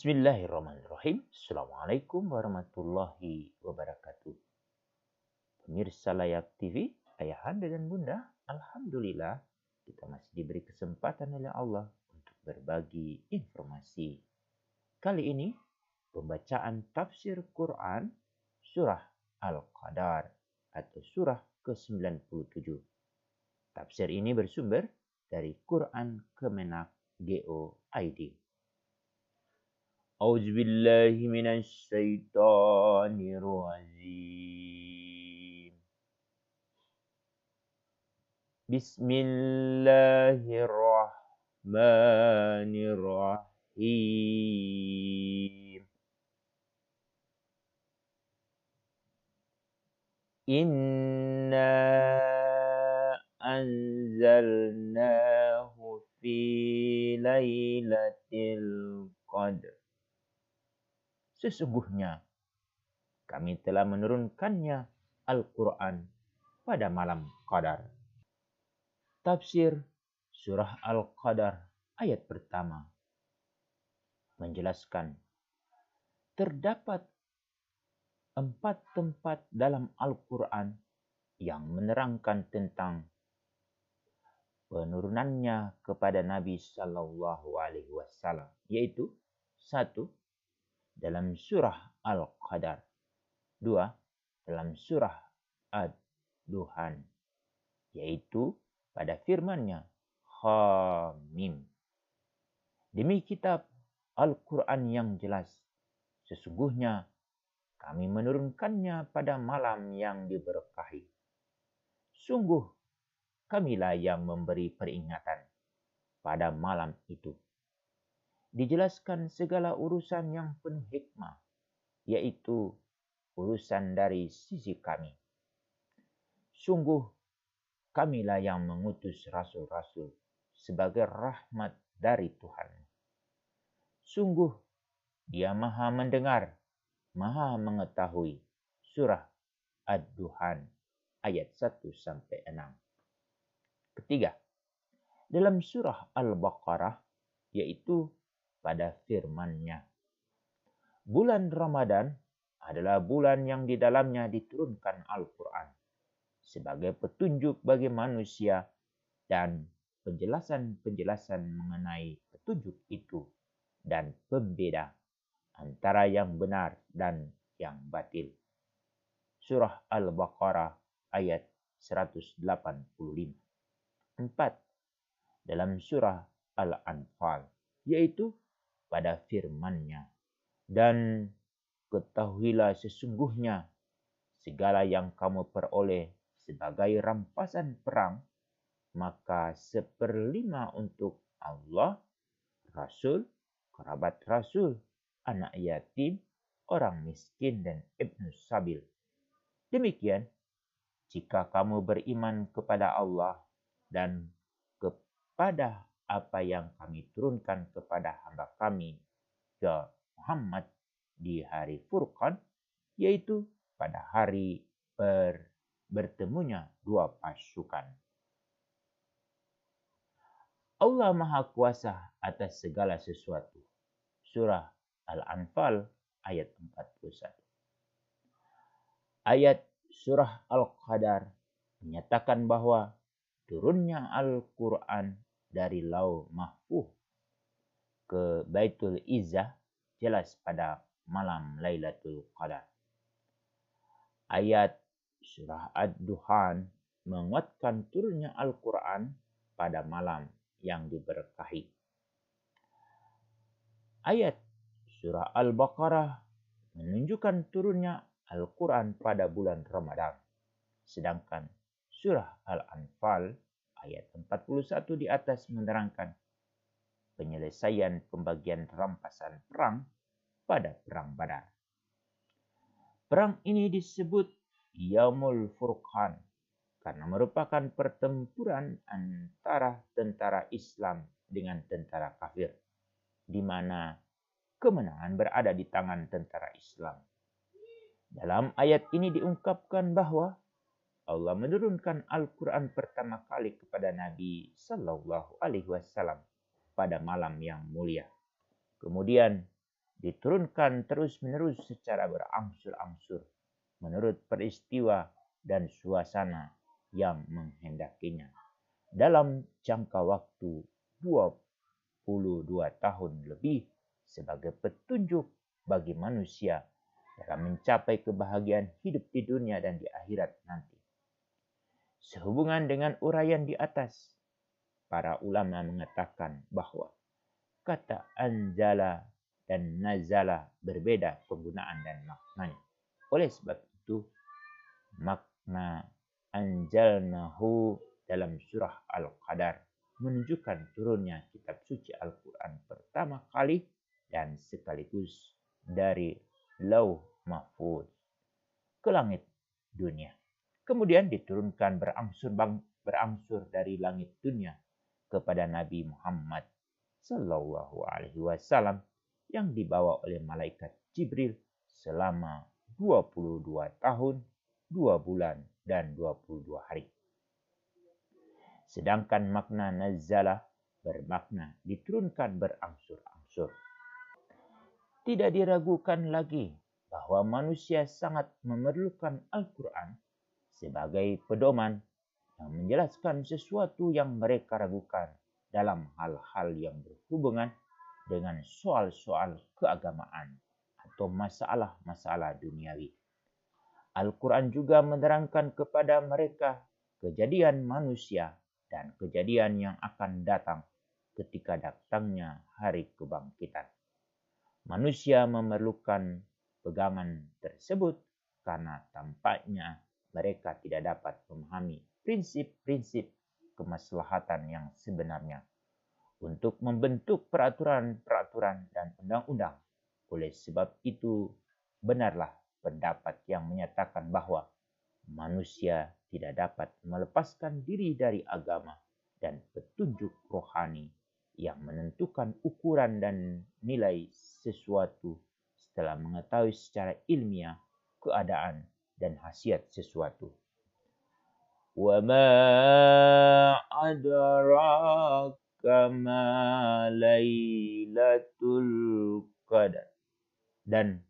Bismillahirrahmanirrahim. Assalamualaikum warahmatullahi wabarakatuh. Pemirsa Layap TV, ayahanda dan bunda, alhamdulillah kita masih diberi kesempatan oleh Allah untuk berbagi informasi. Kali ini pembacaan tafsir Quran surah Al-Qadar atau surah ke-97. Tafsir ini bersumber dari Quran Kemenak Go.id. أعوذ بالله من الشيطان الرجيم بسم الله الرحمن الرحيم إنا أنزلناه في ليلة القدر. Sesungguhnya kami telah menurunkannya Al-Quran pada malam Qadar. Tafsir surah Al-Qadar ayat pertama menjelaskan terdapat 4 tempat dalam Al-Quran yang menerangkan tentang penurunannya kepada Nabi Sallallahu Alaihi Wasallam, yaitu 1. dalam surah Al-Qadar, 2. dalam surah Ad-Duhan, yaitu pada firman-Nya Hamim. Demi kitab Al-Quran yang jelas, sesungguhnya kami menurunkannya pada malam yang diberkahi. Sungguh kamilah yang memberi peringatan pada malam itu. Dijelaskan segala urusan yang penuh hikmah, yaitu urusan dari sisi kami. Sungguh kamilah yang mengutus rasul-rasul sebagai rahmat dari Tuhan. Sungguh Dia Maha mendengar, Maha mengetahui. Surah Ad-Duhan ayat 1-6. Ketiga, dalam surah Al-Baqarah, yaitu pada firman-Nya, bulan Ramadan adalah bulan yang di dalamnya diturunkan Al-Quran sebagai petunjuk bagi manusia dan penjelasan-penjelasan mengenai petunjuk itu dan pembeda antara yang benar dan yang batil. Surah Al-Baqarah ayat 185. 4. Dalam surah Al-Anfal, yaitu pada firman-Nya, dan ketahuilah sesungguhnya segala yang kamu peroleh sebagai rampasan perang, maka 1/5 untuk Allah, Rasul, kerabat Rasul, anak yatim, orang miskin, dan ibnu sabil. Demikian, jika kamu beriman kepada Allah dan kepada apa yang kami turunkan kepada hamba kami ke Muhammad di hari Furqan, yaitu pada hari bertemunya 2 pasukan. Allah Maha Kuasa atas segala sesuatu. Surah Al-Anfal ayat 41. Ayat surah Al-Qadar menyatakan bahwa turunnya Al-Quran dari Lauh Mahfuz ke Baitul Izzah jelas pada malam Lailatul Qadar. Ayat surah Ad-Duhan menguatkan turunnya Al-Quran pada malam yang diberkahi. Ayat surah Al-Baqarah menunjukkan turunnya Al-Quran pada bulan Ramadan. Sedangkan surah Al-Anfal ayat 41 di atas menerangkan penyelesaian pembagian rampasan perang pada perang Badar. Perang ini disebut Yaumul Furqan karena merupakan pertempuran antara tentara Islam dengan tentara kafir, di mana kemenangan berada di tangan tentara Islam. Dalam ayat ini diungkapkan bahwa Allah menurunkan Al-Quran pertama kali kepada Nabi Sallallahu Alaihi Wasallam pada malam yang mulia. Kemudian diturunkan terus-menerus secara berangsur-angsur menurut peristiwa dan suasana yang menghendakinya. Dalam jangka waktu 22 tahun lebih sebagai petunjuk bagi manusia dalam mencapai kebahagiaan hidup di dunia dan di akhirat nanti. Sehubungan dengan uraian di atas, para ulama mengatakan bahwa kata anzala dan nazala berbeda penggunaan dan maknanya. Oleh sebab itu, makna anjalnahu dalam surah Al-Qadar menunjukkan turunnya kitab suci Al-Quran pertama kali dan sekaligus dari Lauh Mahfuz ke langit dunia. Kemudian diturunkan berangsur dari langit dunia kepada Nabi Muhammad Sallallahu Alaihi Wasallam yang dibawa oleh malaikat Jibril selama 22 tahun, 2 bulan, dan 22 hari. Sedangkan makna nazala bermakna diturunkan berangsur-angsur. Tidak diragukan lagi bahwa manusia sangat memerlukan Al-Quran sebagai pedoman yang menjelaskan sesuatu yang mereka ragukan dalam hal-hal yang berhubungan dengan soal-soal keagamaan atau masalah-masalah duniawi. Al-Quran juga menerangkan kepada mereka kejadian manusia dan kejadian yang akan datang ketika datangnya hari kebangkitan. Manusia memerlukan pegangan tersebut karena tampaknya mereka tidak dapat memahami prinsip-prinsip kemaslahatan yang sebenarnya untuk membentuk peraturan-peraturan dan undang-undang. Oleh sebab itu, benarlah pendapat yang menyatakan bahwa manusia tidak dapat melepaskan diri dari agama dan petunjuk rohani yang menentukan ukuran dan nilai sesuatu setelah mengetahui secara ilmiah keadaan dan khasiat sesuatu. Wa ma adraka ma lailatul qadar. Dan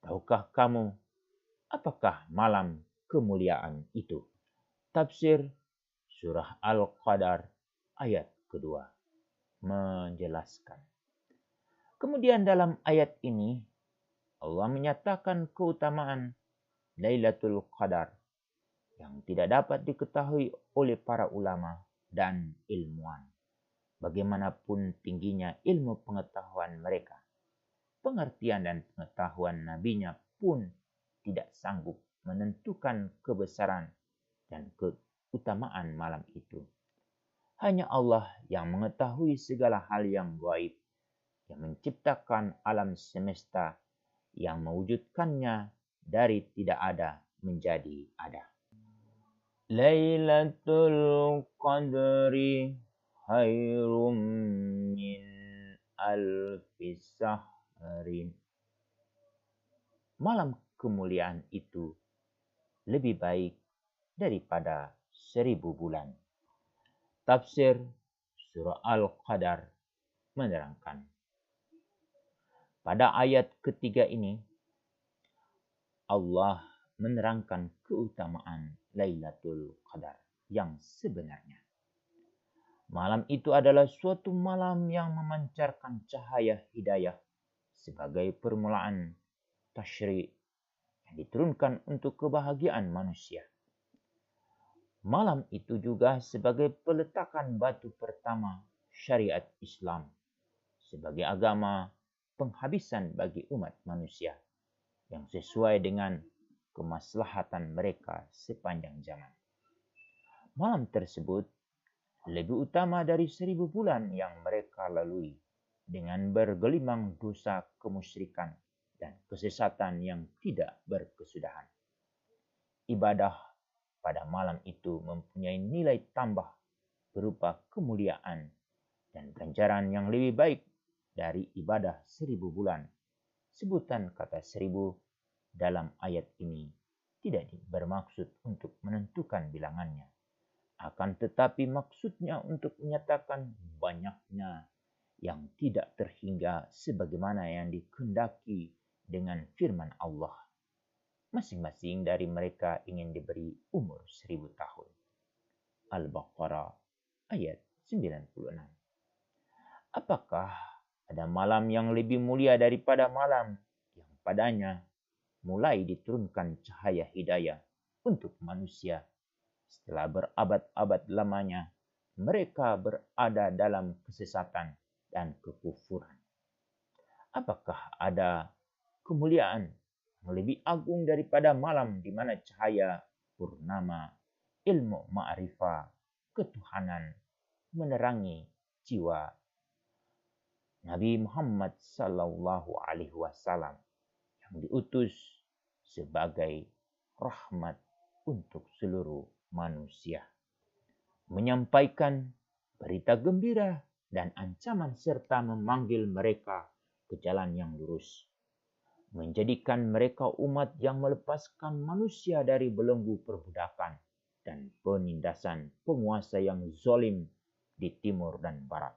tahukah kamu apakah malam kemuliaan itu? Tafsir surah Al-Qadar ayat kedua menjelaskan. Kemudian dalam ayat ini Allah menyatakan keutamaan Lailatul Qadar yang tidak dapat diketahui oleh para ulama dan ilmuwan. Bagaimanapun tingginya ilmu pengetahuan mereka, pengertian dan pengetahuan nabinya pun tidak sanggup menentukan kebesaran dan keutamaan malam itu. Hanya Allah yang mengetahui segala hal yang gaib, yang menciptakan alam semesta, yang mewujudkannya dari tidak ada menjadi ada. Lailatul Qadri khairum min alfi sahrin. Malam kemuliaan itu lebih baik daripada 1000 bulan. Tafsir surah Al-Qadar menerangkan. Pada ayat ketiga ini, Allah menerangkan keutamaan Lailatul Qadar yang sebenarnya. Malam itu adalah suatu malam yang memancarkan cahaya hidayah sebagai permulaan tasyri' yang diturunkan untuk kebahagiaan manusia. Malam itu juga sebagai peletakan batu pertama syariat Islam sebagai agama penghabisan bagi umat manusia yang sesuai dengan kemaslahatan mereka sepanjang zaman. Malam tersebut lebih utama dari 1000 bulan yang mereka lalui dengan bergelimang dosa kemusyrikan dan kesesatan yang tidak berkesudahan. Ibadah pada malam itu mempunyai nilai tambah berupa kemuliaan dan ganjaran yang lebih baik dari ibadah 1000 bulan. Sebutan kata 1000 dalam ayat ini tidak bermaksud untuk menentukan bilangannya. Akan tetapi maksudnya untuk menyatakan banyaknya yang tidak terhingga sebagaimana yang dikehendaki dengan firman Allah. Masing-masing dari mereka ingin diberi umur 1000 tahun. Al-Baqarah ayat 96. Apakah ada malam yang lebih mulia daripada malam yang padanya mulai diturunkan cahaya hidayah untuk manusia? Setelah berabad-abad lamanya, mereka berada dalam kesesatan dan kekufuran. Apakah ada kemuliaan yang lebih agung daripada malam di mana cahaya purnama, ilmu ma'rifah, ketuhanan menerangi jiwa Nabi Muhammad sallallahu alaihi wasallam yang diutus sebagai rahmat untuk seluruh manusia, menyampaikan berita gembira dan ancaman serta memanggil mereka ke jalan yang lurus, menjadikan mereka umat yang melepaskan manusia dari belenggu perbudakan dan penindasan penguasa yang zalim di timur dan barat,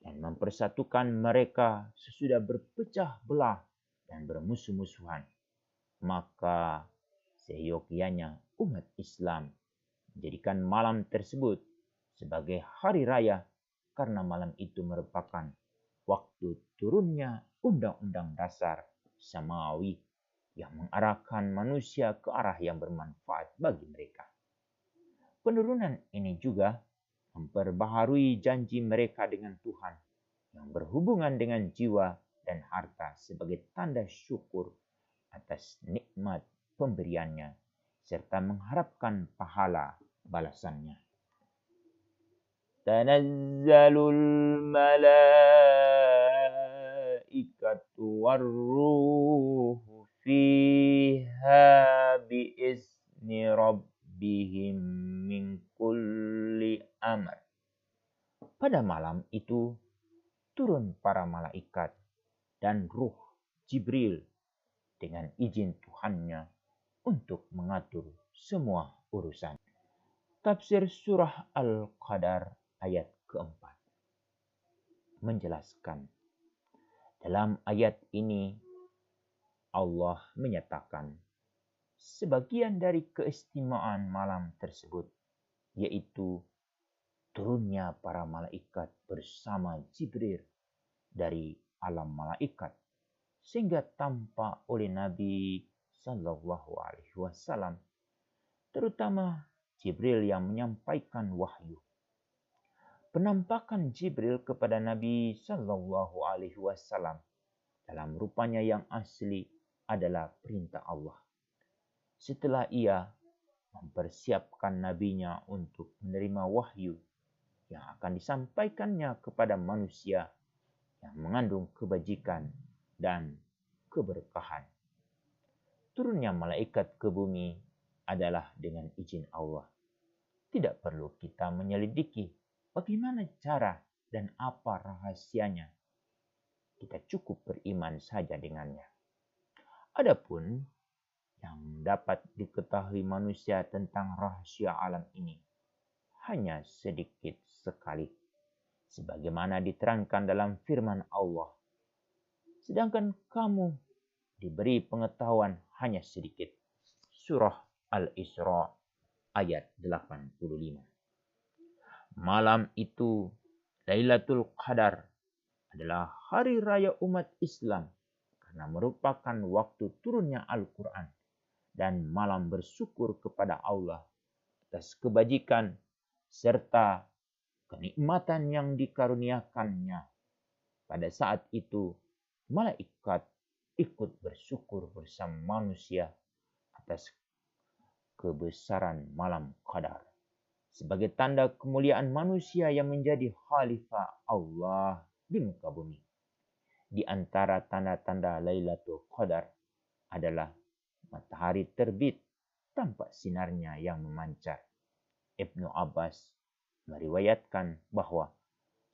dan mempersatukan mereka sesudah berpecah belah dan bermusuh-musuhan. Maka seyogianya umat Islam menjadikan malam tersebut sebagai hari raya karena malam itu merupakan waktu turunnya Undang-Undang Dasar Samawi yang mengarahkan manusia ke arah yang bermanfaat bagi mereka. Penurunan ini juga memperbaharui janji mereka dengan Tuhan yang berhubungan dengan jiwa dan harta sebagai tanda syukur atas nikmat pemberiannya serta mengharapkan pahala balasannya. Tanazzalul malaikatu warruhu fiha biizni rabbihim min kulli amr. Pada malam itu turun para malaikat dan ruh Jibril dengan izin Tuhannya untuk mengatur semua urusan. Tafsir surah Al-Qadar ayat keempat menjelaskan, dalam ayat ini Allah menyatakan sebagian dari keistimewaan malam tersebut, yaitu turunnya para malaikat bersama Jibril dari alam malaikat, sehingga tampak oleh Nabi Sallallahu Alaihi Wasallam, terutama Jibril yang menyampaikan wahyu. Penampakan Jibril kepada Nabi Sallallahu Alaihi Wasallam dalam rupanya yang asli adalah perintah Allah. Setelah ia mempersiapkan nabinya untuk menerima wahyu yang akan disampaikannya kepada manusia yang mengandung kebajikan dan keberkahan. Turunnya malaikat ke bumi adalah dengan izin Allah. Tidak perlu kita menyelidiki bagaimana cara dan apa rahasianya. Kita cukup beriman saja dengannya. Adapun yang dapat diketahui manusia tentang rahasia alam ini hanya sedikit sekali, sebagaimana diterangkan dalam firman Allah. Sedangkan kamu diberi pengetahuan hanya sedikit. Surah Al-Isra ayat 85. Malam itu, Lailatul Qadar, adalah hari raya umat Islam karena merupakan waktu turunnya Al-Quran dan malam bersyukur kepada Allah atas kebajikan serta kenikmatan yang dikaruniakannya. Pada saat itu, malaikat ikut bersyukur bersama manusia atas kebesaran malam Qadar sebagai tanda kemuliaan manusia yang menjadi khalifah Allah di muka bumi. Di antara tanda-tanda Lailatul Qadar adalah matahari terbit tampak sinarnya yang memancar. Ibnu Abbas meriwayatkan bahwa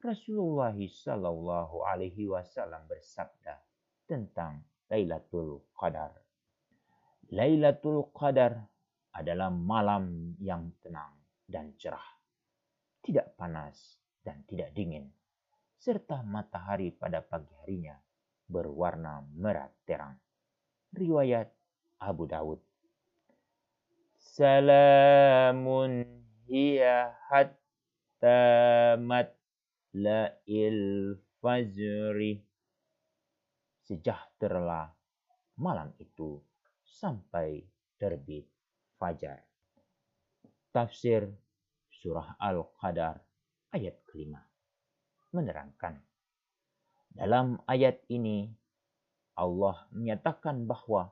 Rasulullah Sallallahu Alaihi Wasallam bersabda tentang Lailatul Qadar. Lailatul Qadar adalah malam yang tenang dan cerah, tidak panas dan tidak dingin, serta matahari pada pagi harinya berwarna merah terang. Riwayat Abu Dawud. Salamun hiya hatta matla'il fajri. Sejahteralah malam itu sampai terbit fajar. Tafsir Surah Al-Qadar ayat kelima menerangkan, dalam ayat ini Allah menyatakan bahwa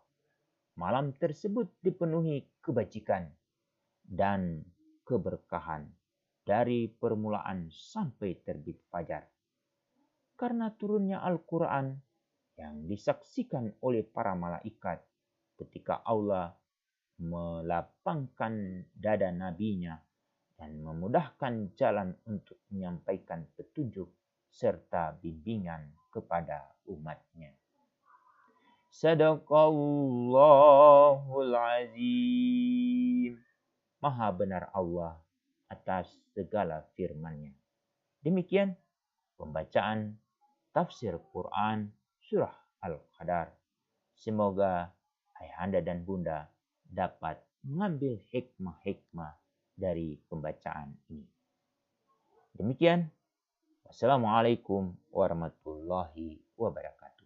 malam tersebut dipenuhi kebajikan dan keberkahan dari permulaan sampai terbit fajar. Karena turunnya Al-Quran yang disaksikan oleh para malaikat ketika Allah melapangkan dada nabinya dan memudahkan jalan untuk menyampaikan petunjuk serta bimbingan kepada umatnya. Sadaqallahul azim. Maha benar Allah atas segala firman-Nya. Demikian pembacaan tafsir Quran Surah Al-Qadar. Semoga ayahanda dan bunda dapat mengambil hikmah-hikmah dari pembacaan ini. Demikian, wassalamualaikum warahmatullahi wabarakatuh.